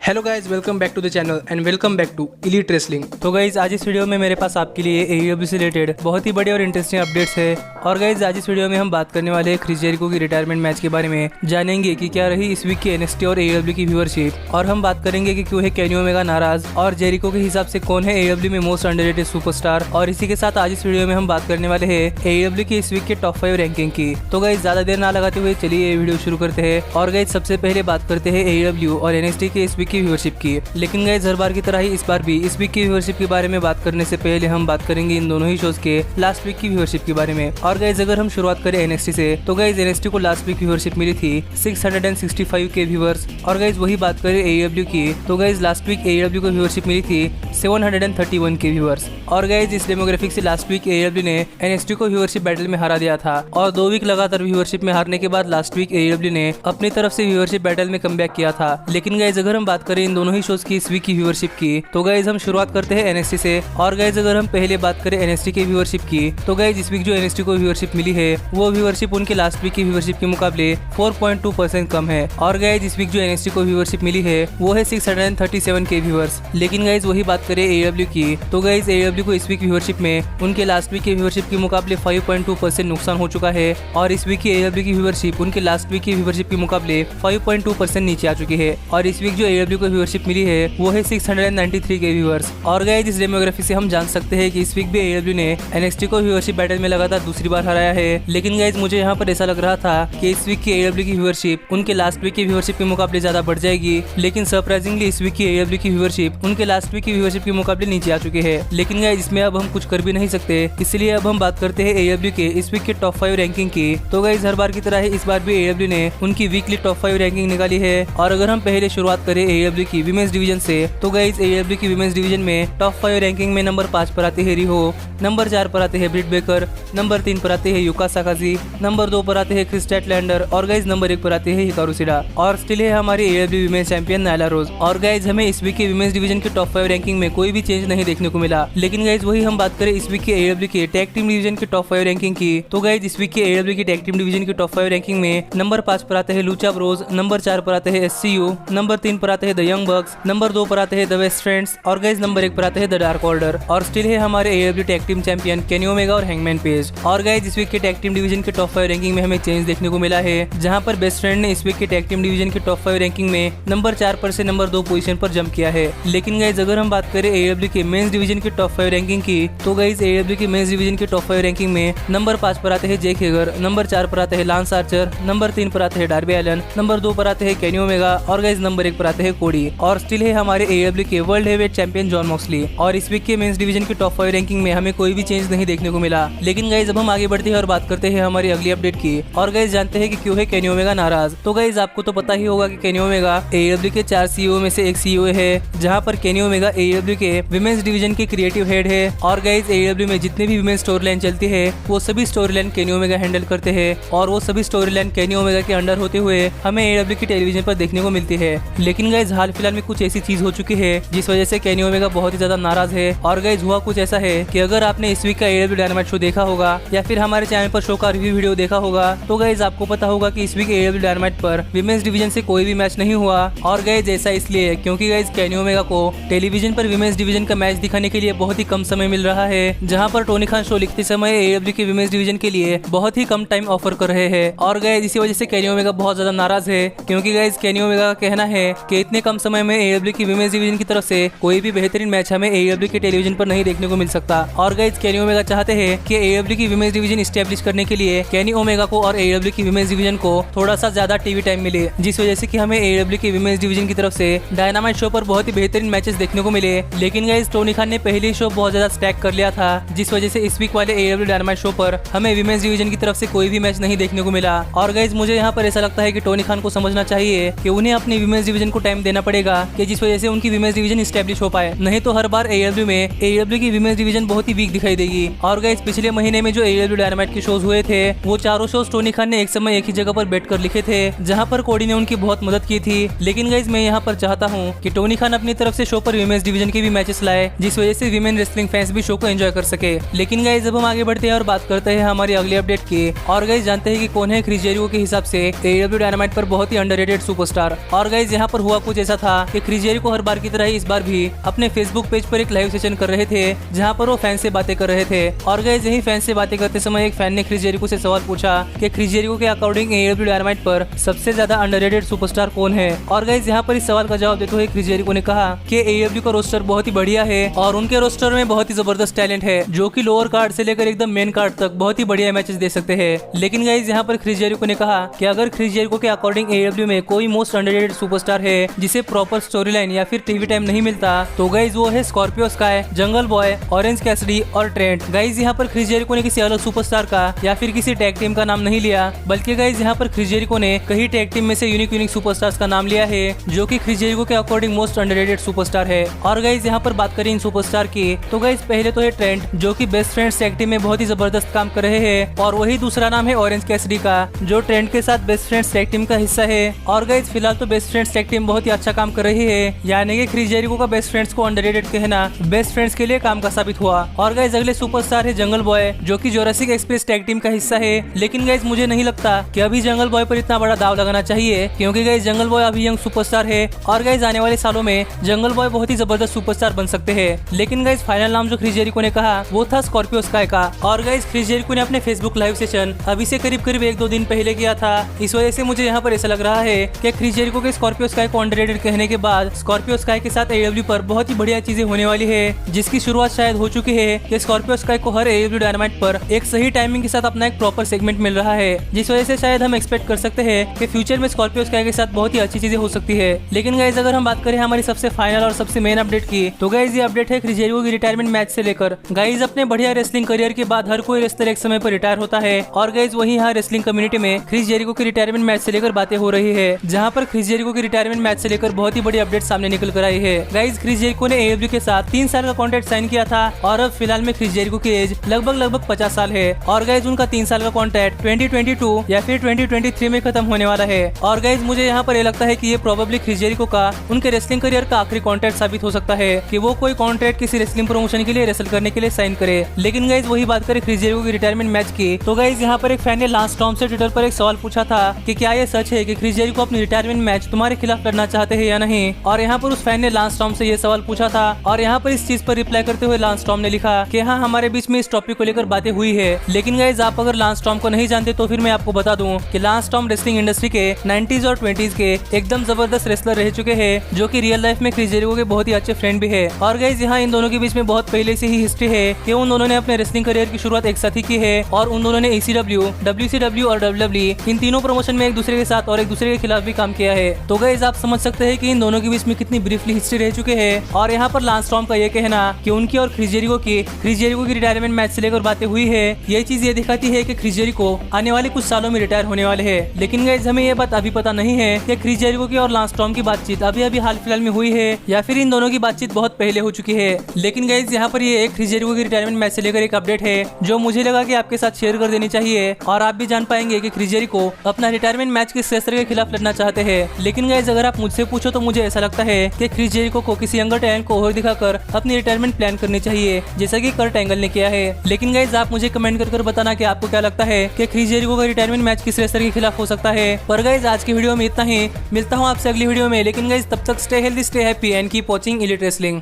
Hello guys, welcome back to the channel and welcome back to elite wrestling. तो guys आज इस video में मेरे पास आपके लिए AEW से रिलेटेड बहुत ही बड़े और इंटरेस्टिंग अपडेट्स है। और गाइज आज इस वीडियो में हम बात करने वाले हैं क्रिस जेरिको की रिटायरमेंट मैच के बारे में, जानेंगे कि क्या रही इस वीक की NXT और AEW की व्यूअरशिप, और हम बात करेंगे कि क्यों है केनी ओमेगा नाराज और जेरिको के हिसाब से कौन है AEW में मोस्ट अंडररेटेड सुपरस्टार। और इसी के साथ आज इस वीडियो में हम बात करने वाले हैं AEW की इस वीक के टॉप 5 रैंकिंग की। तो गाइज ज्यादा देर ना लगाते हुए चलिए ये वीडियो शुरू करते हैं। और गाइज सबसे पहले बात करते हैं AEW और NXT के इस वीक की व्यूअरशिप की। लेकिन गाइस हर बार की तरह ही इस बार भी इस वीक की व्यूअरशिप के बारे में बात करने से पहले हम बात करेंगे इन दोनों ही शोज के लास्ट वीक की व्यूअरशिप के बारे में। और गाइस अगर हम शुरुआत करें NXT से, तो गाइस NXT को लास्ट वीक व्यूअरशिप मिली थी 665 के व्यूअर्स। और गाइस वही बात करें AEW की, तो गाइस लास्ट वीक AEW को व्यूअरशिप मिली थी 731 के व्यूअर्स। और गाइस इस डेमोग्राफिक से लास्ट वीक AEW ने NXT को व्यूअरशिप बैटल में हरा दिया था, और 2 वीक लगातार व्यूअरशिप में हारने के बाद लास्ट वीक AEW ने अपनी तरफ से व्यूअरशिप बैटल में कमबैक किया था। लेकिन गाइस अगर हम बात करें इन दोनों ही शोज की इस वीक की व्यूअरशिप की, तो गाइज हम शुरुआत करते हैं NXT से। और गाइज अगर हम पहले बात करें NXT के व्यूअरशिप की, तो गाइज इस वीक जो NXT को व्यूअरशिप मिली है वो व्यूअरशिप उनके लास्ट वीक की व्यूअरशिप के मुकाबले 4.2% कम है। और गाइज इस वीक जो NXT को व्यूअरशिप मिली है वो है 637 के व्यूअर्स। लेकिन गाइज वही बात करें AEW की, तो गाइज AEW को इस वीक व्यूअरशिप में उनके लास्ट वीक के व्यूअरशिप के मुकाबले 5.2% नुकसान हो चुका है। और इस वीक की AEW की व्यूअरशिप उनके लास्ट वीक की व्यूअरशिप के मुकाबले 5.2% नीचे आ चुकी है। और इस वीक जो AEW को व्यूअरशिप मिली है वो है 693 के व्यूअर्स। और गाइस इस डेमोग्राफी से हम जान सकते हैं कि इस वीक भी AEW ने NXT को व्यूअरशिप बैटल में लगातार दूसरी बार हराया है। लेकिन गाइस मुझे यहाँ पर ऐसा लग रहा था कि इस वीक की AEW की व्यूअरशिप उनके लास्ट वीक की व्यूअरशिप के मुकाबले ज्यादा बढ़ जाएगी। लेकिन सरप्राइजिंगली इस वीक की AEW की व्यूअरशिप उनके लास्ट वीक की व्यूअरशिप के मुकाबले नीचे आ चुकी है। लेकिन गाइस इसमें अब हम कुछ कर भी नहीं सकते, इसलिए अब हम बात करते हैं AEW के इस वीक के टॉप 5 रैंकिंग की। तो गाइस हर बार की तरह इस बार भी AEW ने उनकी वीकली टॉप 5 रैंकिंग निकाली है। और अगर हम पहले शुरुआत करें AEW की विमेंस डिवीजन से, तो गाइस AEW की विमेंस डिवीजन में टॉप 5 रैंकिंग में नंबर 5 पर आते हैं रिहो, नंबर 4 पर आते हैं ब्रिट बेकर, नंबर 3 पर आते हैं युका साकाजी, नंबर 2 पर आते हैं क्रिस स्टैटलैंडर, और गाइस नंबर 1 पर आते हैं हिकारू शिरा। और स्टिल है हमारी AEW विमेंस चैंपियन नायला रोज। और गाइस हमें इस वीक के विमेंस डिवीजन के टॉप 5 रैंकिंग में कोई भी चेंज नहीं देखने को मिला। लेकिन गाइस वही हम बात करें इस वीक के AEW के टैग टीम डिवीजन के टॉप 5 रैंकिंग की, तो गाइस इस वीक के AEW की टैग टीम डिवीजन के टॉप 5 रैंकिंग में नंबर 5 पर आते हैं लूचा ब्रोज, नंबर 4 पर आते हैं SCU, नंबर 3 पर आते हैं द यंग बक्स, नंबर 2 पर आते हैं द वेस्ट फ्रेंड्स, और गाइस नंबर 1 पर आते हैं द डार्क ऑर्डर। और स्टिल है हमारे AEW tag team champion Kenny Omega और हैंगमैन पेज। और गाइस इस वीक के टैग टीम डिवीजन के टॉप 5 रैंकिंग में हमें चेंज देखने को मिला है, जहां पर बेस्ट फ्रेंड ने इस वीक के टैग टीम डिवीजन के टॉप 5 रैंकिंग में नंबर 4 पर से नंबर 2 पोजीशन पर जंप किया है। लेकिन गाइस अगर हम बात करें AEW के मेंस डिवीजन के टॉप 5 रैंकिंग की, तो गाइस AEW के मेंस डिवीजन के टॉप 5 रैंकिंग में नंबर 5 पर आते हैं जैक हेगर, नंबर 4 पर आते हैं लांस आर्चर, नंबर 3 पर आते हैं डार्बी एलन, नंबर 2 पर आते हैं केनी ओमेगा, और गाइस नंबर 1 पर आते हैं कोडी। और स्टिल है हमारे AEW के world heavyweight champion John Moxley. और इस वीक के मेंस डिवीजन के टॉप 5 रैंकिंग में हमें कोई भी चेंज नहीं देखने को मिला। लेकिन गाइस अब हम आगे बढ़ते हैं और बात करते हैं हमारी अगली अपडेट की। और गाइस जानते हैं कि क्यों है केनी ओमेगा नाराज। तो गाइस आपको तो पता ही होगा कि केनी ओमेगा AEW के 4 CEO में से एक CEO है, जहां पर केनी ओमेगा AEW के विमेंस डिवीजन के क्रिएटिव हेड है। और गाइस AEW में जितने भी विमेंस स्टोरी लाइन चलती है वो सभी story line Kenny Omega handle करते हैं, और वो सभी स्टोरी लाइन केनी ओमेगा के अंडर होते हुए हमें AEW की टेलीविजन पर देखने को मिलती है। लेकिन गाइस हाल फिलहाल में कुछ ऐसी चीज हो चुकी है जिस वजह से केनी ओमेगा बहुत ही ज्यादा नाराज है। और गाइस हुआ कुछ ऐसा है कि अगर आपने इस वीक का AEW डायनामाइट शो देखा होगा या फिर हमारे चैनल पर शो का रिव्यू वीडियो देखा होगा, तो गाइस आपको पता होगा कि इस वीक AEW डायनामाइट पर विमेंस डिवीजन से कोई भी मैच नहीं हुआ। और गाइस ऐसा इसलिए क्योंकि गाइस केनी ओमेगा को टेलीविजन पर विमेंस डिवीजन का मैच दिखाने के लिए बहुत ही कम समय मिल रहा है, जहां पर टोनी खान शो लिखते समय AEW के विमेंस डिवीजन के लिए बहुत ही कम टाइम ऑफर कर रहे हैं। और गाइस इसी वजह से केनी ओमेगा बहुत ज्यादा नाराज है, क्योंकि गाइस केनी ओमेगा का कहना है कि इतने कम समय में AEW की विमेंस डिवीजन की तरफ से कोई भी बेहतरीन मैच हमें AEW के टेलीविजन पर नहीं देखने को मिल सकता। और गाइस केनी ओमेगा चाहते हैं कि AEW की विमेंस डिवीजन स्टैब्लिश करने के लिए केनी ओमेगा को और AEW की विमेंस डिवीजन को थोड़ा सा ज्यादा टीवी टाइम मिले, जिस वजह से कि हमें AEW की विमेंस डिवीजन की तरफ से डायनामाइट शो पर बहुत ही बेहतरीन मैचेस देखने को मिले। लेकिन गाइस टोनी खान ने पहले शो बहुत ज्यादा स्टैक कर लिया था, जिस वजह से इस वीक वाले AEW डायनामाइट शो पर हमें विमेंस डिवीजन की तरफ से कोई भी मैच नहीं देखने को मिला। और गाइस मुझे यहाँ पर ऐसा लगता है कि टोनी खान को समझना चाहिए कि उन्हें अपनी विमेंस डिवीजन को टाइम देना पड़ेगा, कि जिस वजह से उनकी विमेंस डिवीजन स्टैब्लिश हो पाए। नहीं तो हर बार AEW में AEW की विमेंस डिवीजन बहुत ही वीक दिखाई देगी। और गाइस पिछले महीने में जो AEW डायनामाइट के शोज हुए थे वो चारों शोज टोनी खान ने एक समय एक ही जगह पर बैठकर लिखे थे, जहां पर कोडी ने उनकी बहुत मदद की थी। लेकिन गाइस मैं यहाँ पर चाहता हूँ कि टोनी खान अपनी तरफ से शो पर विमेंस डिवीजन के भी मैचेस लाए, जिस वजह से विमेन रेसलिंग फैंस भी शो को एंजॉय कर सके। लेकिन गाइस अब हम आगे बढ़ते हैं और बात करते हैं हमारी अगली अपडेट की। और गाइस जानते हैं कि कौन है क्रिस जेरिको के हिसाब से AEW डायनामाइट पर बहुत ही अंडररेटेड सुपरस्टार। और गाइस यहाँ पर हुआ कुछ कुछ ऐसा था कि क्रिस जेरिको हर बार की तरह ही इस बार भी अपने फेसबुक पेज पर एक लाइव सेशन कर रहे थे, जहां पर वो फैन से बातें कर रहे थे। और गाइस यही फैन से बातें करते समय एक फैन ने क्रिस जेरिको से सवाल पूछा कि क्रिस जेरिको के अकॉर्डिंग AEW डायनामाइट पर सबसे ज्यादा अंडररेटेड सुपरस्टार कौन है। और गाइस यहाँ पर इस सवाल का जवाब देते हुए क्रिस जेरिको ने कहा कि AEW का रोस्टर बहुत ही बढ़िया है और उनके रोस्टर में बहुत ही जबरदस्त टैलेंट है, जो कि लोअर कार्ड से लेकर एकदम मेन कार्ड तक बहुत ही बढ़िया मैचेस दे सकते हैं। लेकिन गाइस यहाँ पर क्रिस जेरिको ने कहा कि अगर क्रिस जेरिको के अकॉर्डिंग AEW में कोई मोस्ट अंडररेटेड सुपरस्टार है जिसे प्रॉपर स्टोरी लाइन या फिर टीवी टाइम नहीं मिलता, तो गाइस वो है स्कॉर्पियो स्काई, जंगल बॉय, ऑरेंज कैसिडी और ट्रेंट। गाइस यहाँ पर क्रिस जेरिको ने किसी अलग सुपरस्टार का या फिर किसी टैग टीम का नाम नहीं लिया, बल्कि गाइस यहाँ पर क्रिस जेरिको ने कई टैग टीम में से यूनिक सुपरस्टार्स का नाम लिया है, जो कि क्रिस जेरिको के अकॉर्डिंग मोस्ट अंडररेटेड सुपरस्टार है। और गाइस यहाँ पर बात करें इन सुपरस्टार की, तो गाइस पहले तो है ट्रेंट, जो कि बेस्ट फ्रेंड्स टैग टीम में बहुत ही जबरदस्त काम कर रहे हैं, और वही दूसरा नाम है ऑरेंज कैसिडी का, जो ट्रेंट के साथ बेस्ट फ्रेंड्स टैग टीम का हिस्सा है। और गाइस फिलहाल तो बेस्ट फ्रेंड्स टैग टीम बहुत ही अच्छा काम कर रही है, यानी कि क्रिस जेरिको का बेस्ट फ्रेंड्स को अंडररेटेड कहना बेस्ट फ्रेंड्स के लिए काम का साबित हुआ। और गाइस अगले सुपरस्टार है जंगल बॉय, जो कि जोरासिक एक्सप्रेस टैग टीम का हिस्सा है। लेकिन गाइस मुझे नहीं लगता कि अभी जंगल बॉय पर इतना बड़ा दाव लगाना चाहिए, क्योंकि गाइस जंगल बॉय अभी यंग सुपरस्टार है और गाइस आने वाले सालों में जंगल बॉय बहुत ही जबरदस्त सुपरस्टार बन सकते हैं। लेकिन गाइस फाइनल नाम जो क्रिस जेरिको ने कहा वो था स्कॉर्पियो स्काई का। और गाइस क्रिस जेरिको ने अपने फेसबुक लाइव सेशन अभी से करीब 1-2 दिन पहले किया था। इस वजह से मुझे यहाँ पर ऐसा लग रहा है कि क्रिस जेरिको के स्कॉर्पियो स्काई को अंडररेटेड कहने के बाद स्कॉर्पियो स्काई के साथ AEW पर बहुत ही बढ़िया चीजें होने वाली है, जिसकी शुरुआत शायद हो चुकी है कि स्कॉर्पियो स्काई को हर AEW डायनामाइट पर एक सही टाइमिंग के साथ अपना एक प्रॉपर सेगमेंट मिल रहा है, जिस वजह से शायद हम एक्सपेक्ट कर सकते हैं कि फ्यूचर में स्कॉर्पियो स्काई के साथ बहुत ही अच्छी चीजें हो सकती है। लेकिन गाइस अगर हम बात करें हमारी सबसे फाइनल और सबसे मेन अपडेट की, तो गाइस ये अपडेट है क्रिस जेरिको की रिटायरमेंट मैच से लेकर। गाइस अपने बढ़िया रेसलिंग करियर के बाद हर कोई रेसलर एक समय पर रिटायर होता है, और गाइस वही यहाँ रेसलिंग कम्युनिटी में क्रिस जेरिको की रिटायरमेंट मैच से लेकर बातें हो रही है, जहाँ पर क्रिस जेरिको की रिटायरमेंट मैच से लेकर बहुत ही बड़ी अपडेट सामने निकल कर आई है। गाइस क्रिस जेरिको ने AEW के साथ 3 साल का कॉन्ट्रैक्ट साइन किया था, और अब फिलहाल में क्रिस जेरिको की एज लगभग 50 साल है। और गाइस उनका 3 साल का कॉन्ट्रैक्ट 2022 या फिर 2023 में खत्म होने वाला है। और गाइस मुझे यहाँ पर ये लगता है कि ये प्रोबेबली क्रिस जेरिको का उनके रेसलिंग करियर का आखिरी कॉन्ट्रैक्ट साबित हो सकता है कि वो कोई कॉन्ट्रैक्ट किसी रेसलिंग प्रमोशन के लिए रेसल करने के लिए साइन करे। लेकिन गाइस वही बात करें क्रिस जेरिको की रिटायरमेंट मैच की, तो गाइस यहाँ पर एक फैन ने लांस स्टॉर्म से ट्विटर पर एक सवाल पूछा था कि क्या ये सच है कि क्रिस जेरिको अपनी रिटायरमेंट मैच तुम्हारे खिलाफ लड़ना चाहते हैं या नहीं। और यहाँ पर उस फैन ने लांस स्टॉर्म से ये सवाल पूछा था, और यहाँ पर इस चीज पर रिप्लाई करते हुए लांस स्टॉर्म ने लिखा कि हाँ हमारे बीच में इस टॉपिक को लेकर बातें हुई है। लेकिन गाइस आप अगर लांस स्टॉर्म को नहीं जानते तो फिर मैं आपको बता दूं कि लांस स्टॉर्म रेसलिंग इंडस्ट्री के 90s और 20s के एकदम जबरदस्त रेसलर रह चुके हैं, जो कि रियल लाइफ में क्रिस जेरिको के बहुत ही अच्छे फ्रेंड भी है। और गाइस यहाँ इन दोनों के बीच में बहुत पहले से ही हिस्ट्री है कि उन दोनों ने अपने रेसलिंग करियर की शुरुआत एक साथ ही की है, और उन दोनों ने ECW, WCW और WWE इन तीनों प्रमोशन में एक दूसरे के साथ और एक दूसरे के खिलाफ भी काम किया है। तो गाइस आप समझ सकते हैं कि इन दोनों के बीच में कितनी ब्रीफली हिस्ट्री रह चुके हैं। और यहाँ पर लांस स्टॉर्म का ये कहना कि उनकी और क्रिस जेरिको की रिटायरमेंट मैच से लेकर बातें हुई है, ये चीज ये दिखाती है कि क्रिस जेरिको आने वाले कुछ सालों में रिटायर होने वाले हैं। लेकिन गाइस हमें ये बात अभी पता नहीं है कि क्रिस जेरिको की और लांस स्टॉर्म की बातचीत अभी हाल फिलहाल में हुई है या फिर इन दोनों की बातचीत बहुत पहले हो चुकी है। लेकिन गाइस यहाँ पर ये क्रिस जेरिको की रिटायरमेंट मैच से लेकर एक अपडेट है जो मुझे लगा कि आपके साथ शेयर कर देनी चाहिए, और आप भी जान पाएंगे कि क्रिस जेरिको अपना रिटायरमेंट मैच किस रेसलर के खिलाफ लड़ना चाहते हैं। लेकिन गाइस अगर आप मुझसे पूछो तो मुझे ऐसा लगता है कि क्रिस जेरिको को किसी यंगर टैलेंट को और दिखाकर अपनी रिटायरमेंट प्लान करनी चाहिए, जैसा कि कर्ट एंगल ने किया है। लेकिन गाइस आप मुझे कमेंट कर बताना कि आपको क्या लगता है कि क्रिस जेरिको का रिटायरमेंट मैच किस रेसलर के खिलाफ हो सकता है। पर गाइस आज की वीडियो में इतना ही, मिलता हूँ आपसे अगली वीडियो में। लेकिन गाइस तब तक stay healthy, stay happy and keep watching elite wrestling.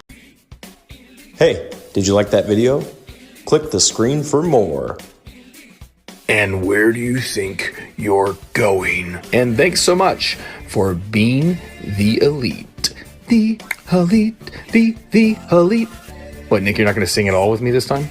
Hey, did you like that video? Click the screen for more. And where do you think you're going? And thanks so much for being the elite. The elite, the elite. What, Nick, you're not going to sing it all with me this time?